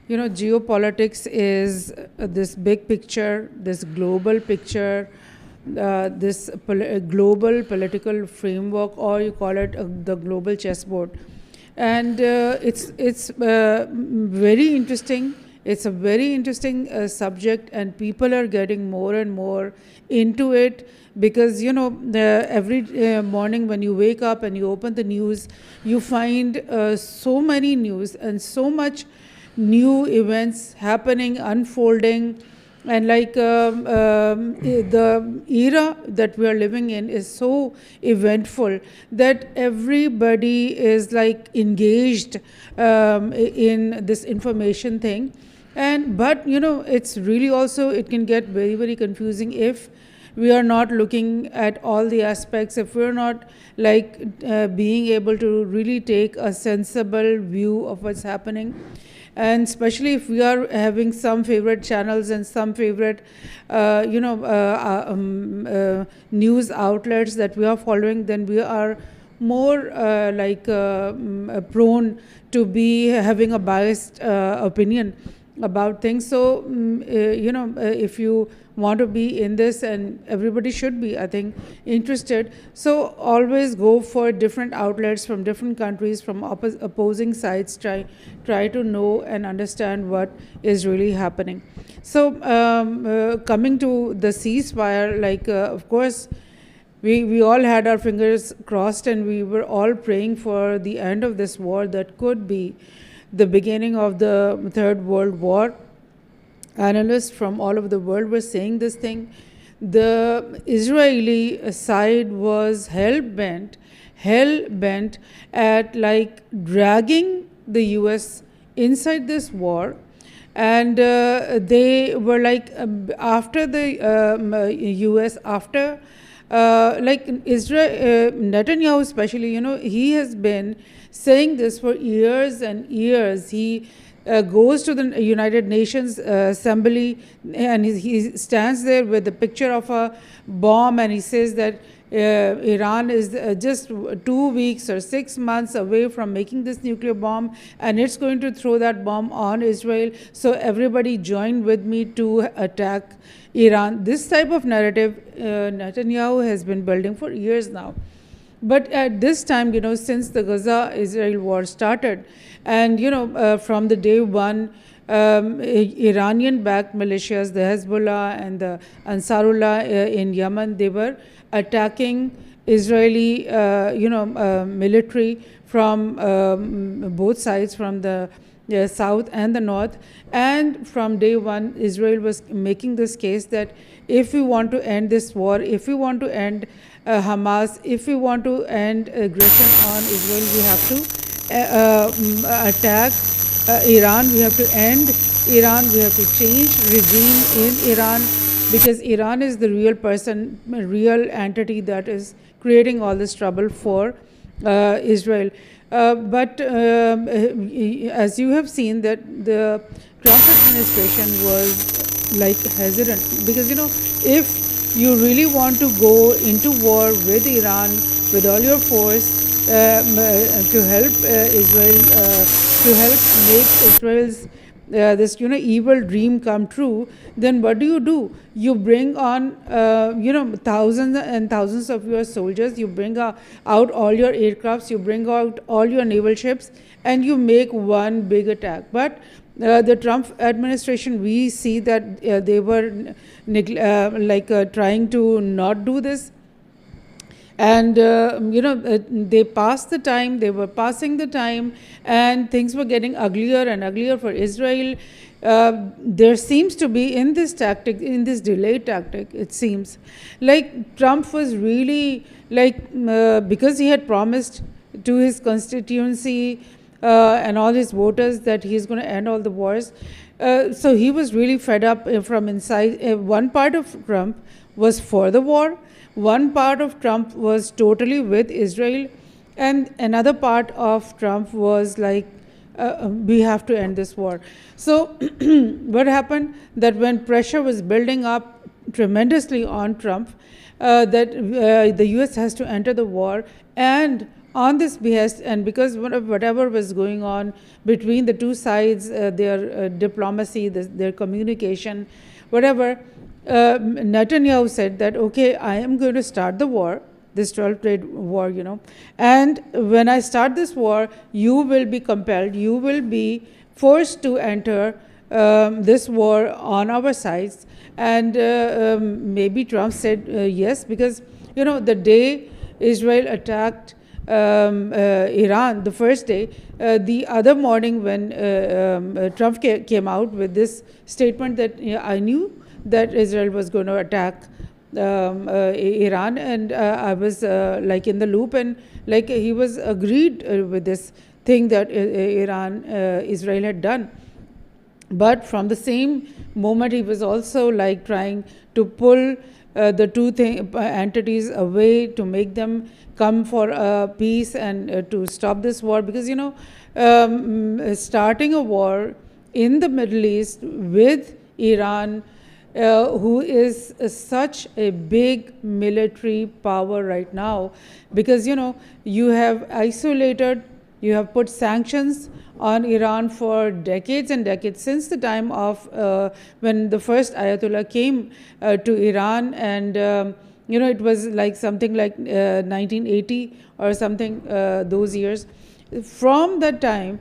geopolitics is this big picture, this global picture, this global political framework, or you call it the global chessboard. And it's very interesting. It's a very interesting subject, and people are getting more and more into it, because every morning when you wake up and you open the news, you find so many news and so much new events happening, unfolding. And the era that we are living in is so eventful that everybody is like engaged in this information thing. And but it's really also, it can get very, very confusing if we are not looking at all the aspects, if we're not being able to really take a sensible view of what's happening. And especially if we are having some favorite channels and some favorite news outlets that we are following, then we are more prone to be having a biased opinion about things. So if you want to be in this, and everybody should be, I think, interested, so always go for different outlets from different countries, from opposing sides. Try to know and understand what is really happening. So coming to the ceasefire, of course we all had our fingers crossed, and we were all praying for the end of this war that could be the beginning of the Third World War. Analysts from all over the world were saying this thing. The Israeli side was hell-bent at dragging the US inside this war. And they were after the US, after Israel, Netanyahu especially, he has been saying this for years and years. He goes to the United Nations Assembly, and he stands there with the picture of a bomb, and he says that Iran is just 2 weeks or 6 months away from making this nuclear bomb, and it's going to throw that bomb on Israel. So everybody join with me to attack Iran. This type of narrative Netanyahu has been building for years now. But at this time, since the Gaza-Israel war started, and from the day one, Iranian-backed militias, the Hezbollah and the Ansarullah in Yemen, they were attacking Israeli, military from both sides, from the south and the north. And from day one, Israel was making this case that if we want to end this war, if we want to end Hamas, if we want to end aggression on Israel, we have to attack Iran, we have to end Iran, we have to change regime in Iran, because Iran is the real entity that is creating all this trouble for Israel. But as you have seen, that the Trump administration was hesitant, because if you really want to go into war with Iran with all your force to help Israel, to help make Israel's this evil dream come true, then what do? You bring on thousands and thousands of your soldiers, you bring out all your aircrafts, you bring out all your naval ships, and you make one big attack. But the Trump administration, we see that they were trying to not do this. And they passed the time, they were passing the time, and things were getting uglier and uglier for Israel. There seems to be in this tactic, in this delay tactic, it seems like Trump was really because he had promised to his constituency and all his voters that he's going to end all the wars. So he was really fed up from inside. One part of Trump was for the war. One part of Trump was totally with Israel, and another part of Trump was we have to end this war. So what happened, that when pressure was building up tremendously on Trump, that the US has to enter the war, and on this behest, and because whatever was going on between the two sides, their diplomacy, their communication, whatever, Netanyahu said that, okay, I am going to start the war, this 12 trade war, and when I start this war, you will be compelled, you will be forced to enter this war on our sides. And maybe Trump said yes, because the day Israel attacked Iran, the first day, the other morning when Trump came out with this statement that I knew that Israel was going to attack Iran, and I was like in the loop, and like he was agreed with this thing that Israel had done. But from the same moment, he was also like trying to pull the two entities away, to make them come for peace and to stop this war. Because, starting a war in the Middle East with Iran, who is such a big military power right now, because, you have isolated, you have put sanctions on Iran for decades and decades, since the time of when the first Ayatollah came to Iran, and it was like something like 1980 or something, those years. From that time,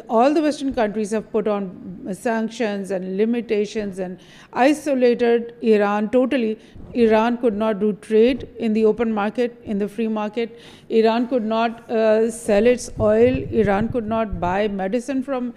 all the Western countries have put on sanctions and limitations and isolated Iran totally. Iran could not do trade in the open market, in the free market. Iran could not sell its oil. Iran could not buy medicine from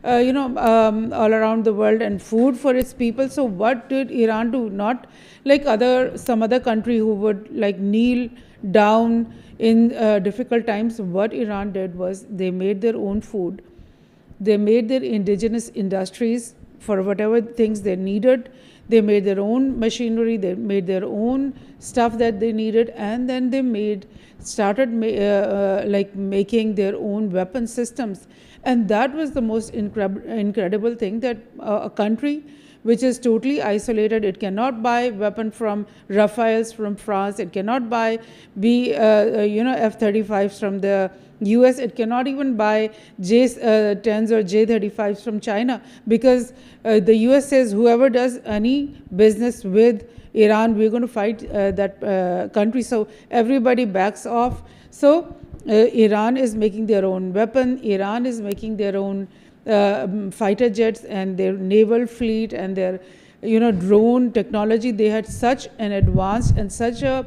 all around the world, and food for its people. So what did Iran do? Not like some other country who would like kneel down in difficult times. What Iran did was they made their own food. They made their indigenous industries for whatever things they needed. They made their own machinery. They made their own stuff that they needed, and then they started making their own weapon systems. And that was the most incredible thing, that a country which is totally isolated, it cannot buy weapon from Rafales from France, it cannot buy F-35s from the US, it cannot even buy J-10s or J-35s from China, because the US says whoever does any business with Iran, we're going to fight that country. So everybody backs off. So Iran is making their own weapon, Iran is making their own fighter jets and their naval fleet and their drone technology. They had such an advanced and such a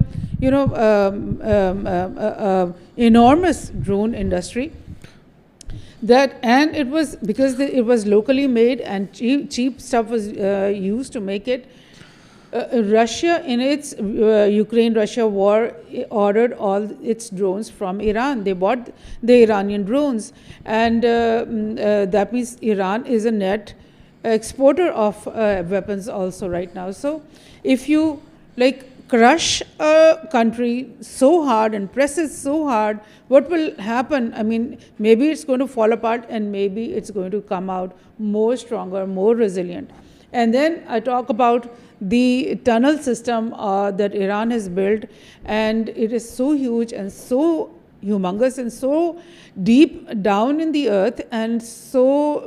enormous drone industry, that, and it was because it was locally made and cheap stuff was used to make it. Russia, in its Ukraine-Russia war, ordered all its drones from Iran. They bought the Iranian drones, and that means Iran is a net exporter of weapons also right now. So if you crush a country so hard and press it so hard, what will happen? I mean, maybe it's going to fall apart, and maybe it's going to come out more stronger, more resilient. And then I talk about the tunnel system that Iran has built, and it is so huge and so humongous and so deep down in the earth, and so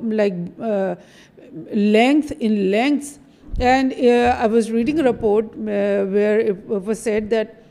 lengths. And I was reading a report where it was said that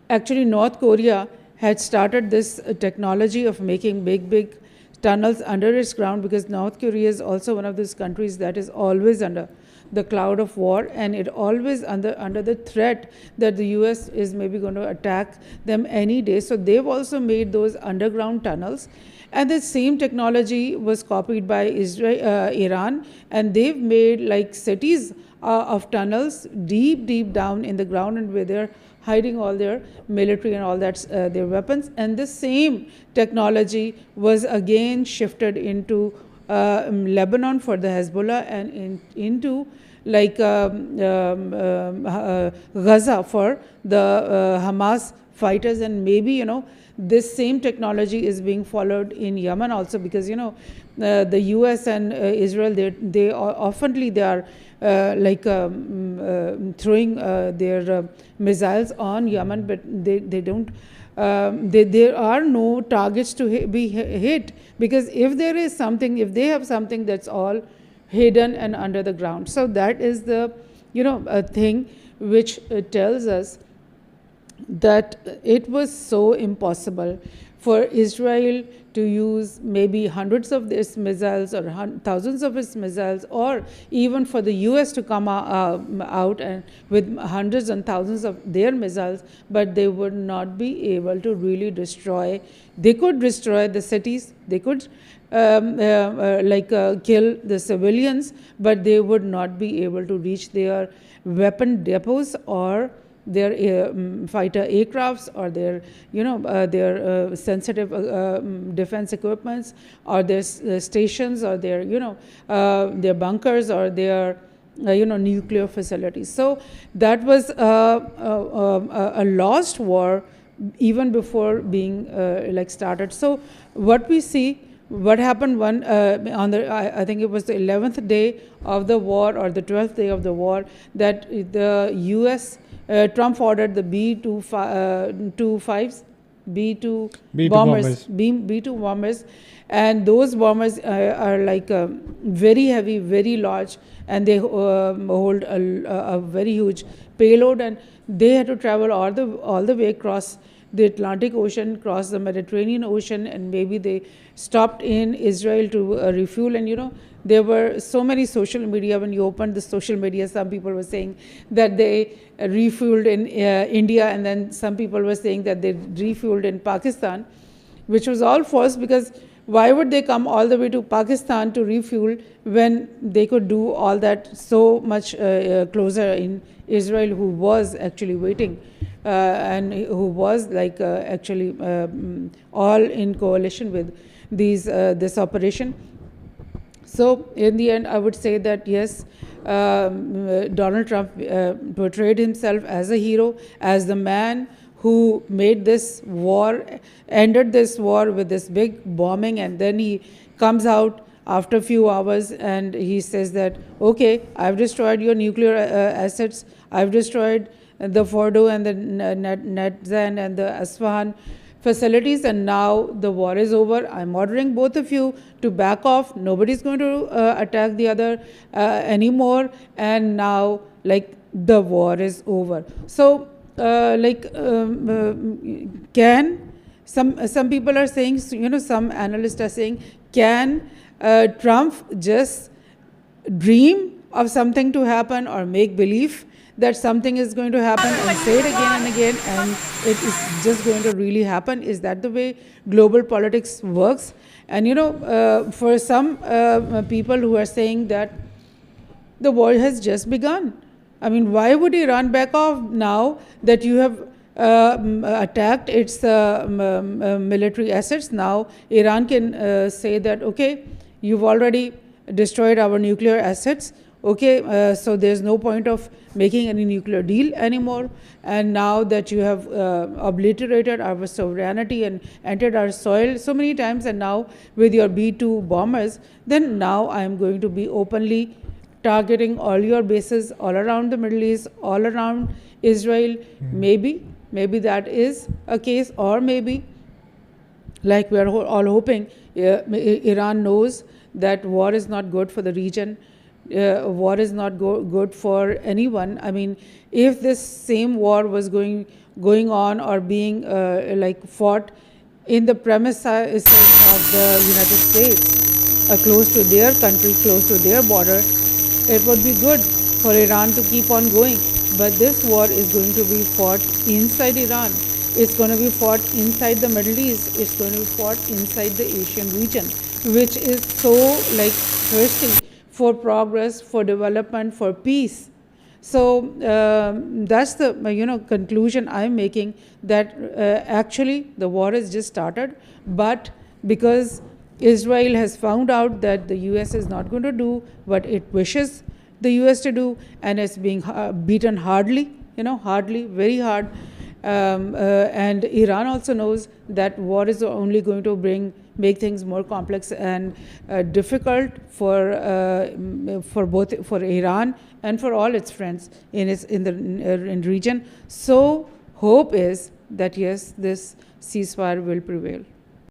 actually North Korea had started this technology of making big tunnels under its ground, because North Korea is also one of those countries that is always under the cloud of war, and it always under the threat that the US is maybe going to attack them any day. So they've also made those underground tunnels, and the same technology was copied by Iran, and they've made cities of tunnels deep down in the ground, and where they're hiding all their military and all that, their weapons. And the same technology was again shifted into Lebanon for the Hezbollah, and into Gaza for the Hamas fighters. And maybe this same technology is being followed in Yemen also, because the US and Israel, they are throwing their missiles on Yemen, but they don't there are no targets to be hit, because if there is something, if they have something, that's all hidden and under the ground. So that is the a thing which tells us that it was so impossible for Israel to use maybe hundreds of its missiles or thousands of its missiles, or even for the US to come out and with hundreds and thousands of their missiles, but they would not be able to really destroy. They could destroy the cities, they could kill the civilians, but they would not be able to reach their weapon depots or their fighter aircrafts, or their sensitive defense equipments, or their stations, or their bunkers, or their nuclear facilities. So that was a lost war even before being started. So what we see, what happened on I think it was the 11th day of the war, or the 12th day of the war, that the US Trump ordered the B-25s, B-2 bombers, B-2 bombers, and those bombers are very heavy, very large, and they hold a very huge payload, and they had to travel all the way across the Atlantic Ocean, cross the Mediterranean Ocean, and maybe they stopped in Israel to refuel. And there were so many social media, when you opened the social media, some people were saying that they refueled in India, and then some people were saying that they refueled in Pakistan, which was all false, because why would they come all the way to Pakistan to refuel when they could do all that so much closer in Israel, who was actually waiting and who was actually all in coalition with this operation. So in the end, I would say that yes, Donald Trump portrayed himself as a hero, as the man who made this war, ended this war with this big bombing, and then he comes out after a few hours and he says that, okay, I've destroyed your nuclear assets, I've destroyed the Fordo and the Natzan and the Asfahan facilities, and now the war is over. I'm ordering both of you to back off. Nobody's going to attack the other anymore, and now the war is over. So can some people are saying, some analysts are saying, can Trump just dream of something to happen, or make believe that something is going to happen, and say it again and again, and it is just going to really happen? Is that the way global politics works? And for some people who are saying that the war has just begun. I mean, why would Iran back off now that you have attacked its military assets? Now Iran can say that, okay, you've already destroyed our nuclear assets. Okay, so there's no point of making any nuclear deal anymore. And now that you have obliterated our sovereignty and entered our soil so many times, and now with your B-2 bombers, then now I'm going to be openly targeting all your bases all around the Middle East, all around Israel. Maybe that is a case, or maybe, like we are all hoping, Iran knows that war is not good for the region. War is not good for anyone. I mean, if this same war was going on, or being fought in the premises of the United States, close to their country, close to their border, it would be good for Iran to keep on going. But this war is going to be fought inside Iran. It's going to be fought inside the Middle East. It's going to be fought inside the Asian region, which is so thirsty for progress, for development, for peace. So that's the conclusion I'm making, that actually the war has just started, but because Israel has found out that the US is not going to do what it wishes the US to do, and it's being beaten hardly, very hard. And Iran also knows that war is only going to make things more complex and difficult for Iran and for all its friends in the region. So hope is that yes, this ceasefire will prevail.